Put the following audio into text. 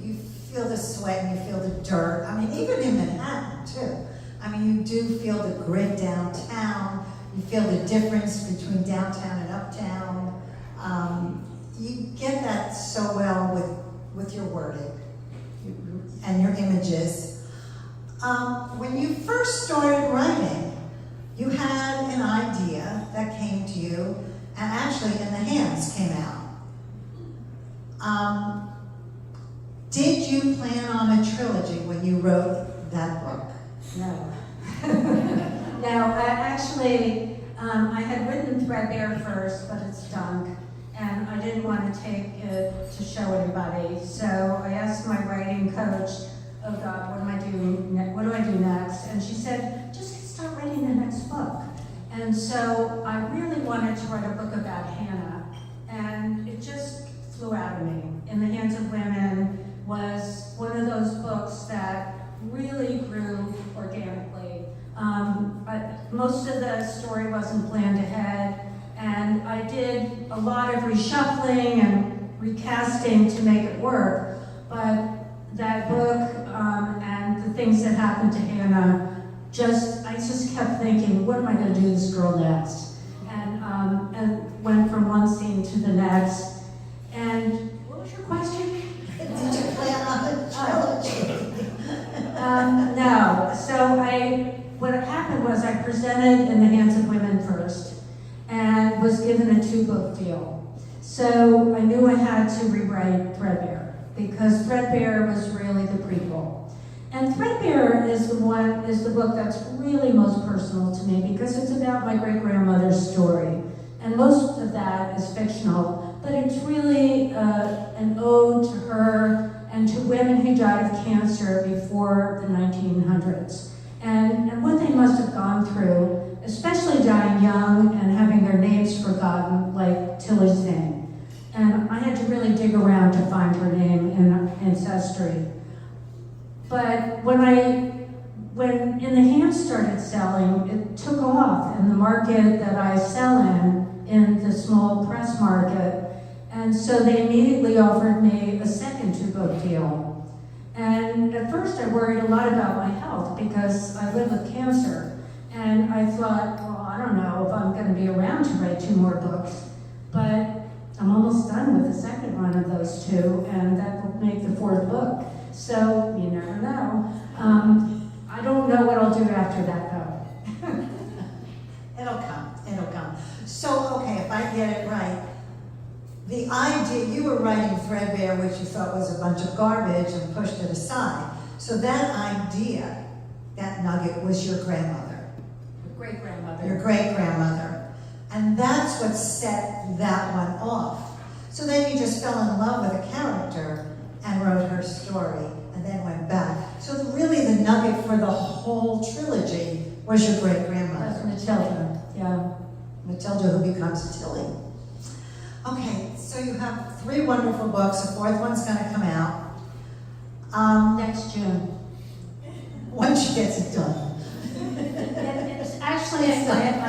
You feel the sweat and you feel the dirt. I mean, even in Manhattan, too. I mean, you do feel the grit downtown. You feel the difference between downtown and uptown. You get that so well with your wording and your images. When you first started writing, you had an idea that came to you, and actually In the Hands came out. Did you plan on a trilogy when you wrote that book? No. No, I had written Threadbare first, but it's junk, and I didn't want to take it to show anybody. So I asked my writing coach, oh God, what do I do next? And she said, just start writing the next book. And so I really wanted to write a book about Hannah, and it just flew out of me. In the Hands of Women was one of those books that really grew organically. Most of the story wasn't planned ahead, and I did a lot of reshuffling and recasting to make it work, but that book and the things that happened to Hannah, I just kept thinking, what am I going to do to this girl next? And went from one scene to the next. And what was your question? Did you plan on a trilogy? No. So what happened was I presented In the Hands of Women first and was given a 2-book deal. So I knew I had to rewrite Threadbare because Threadbare was really the prequel. And Threadbare is the book that's really most personal to me because it's about my great-grandmother's story. And most of that is fictional, but it's really an ode to her and to women who died of cancer before the 1900s. And what they must have gone through, especially dying young and having their names forgotten, like Tilly's name. And I had to really dig around to find her name in Ancestry. But when In the Hands started selling, it took off in the market that I sell in the small press market. And so they immediately offered me a second 2-book deal. And at first I worried a lot about my health because I live with cancer. And I thought, well, I don't know if I'm going to be around to write 2 more books. But I'm almost done with the second one of those 2, and that will make the 4th book. So you never know. I don't know what I'll do after that, though. It'll come. So, okay, if I get it right, the idea, you were writing Threadbare, which you thought was a bunch of garbage, and pushed it aside. So that idea, that nugget, was your grandmother. Great-grandmother. Your great-grandmother. And that's what set that one off. So then you just fell in love with a character and wrote her story, and then went back. So really the nugget for the whole trilogy was your great-grandmother. That's Matilda, yeah. Matilda, who becomes Tilly. Okay, so you have 3 wonderful books. A 4th one's going to come out. Next June. Once she gets it done. It's actually,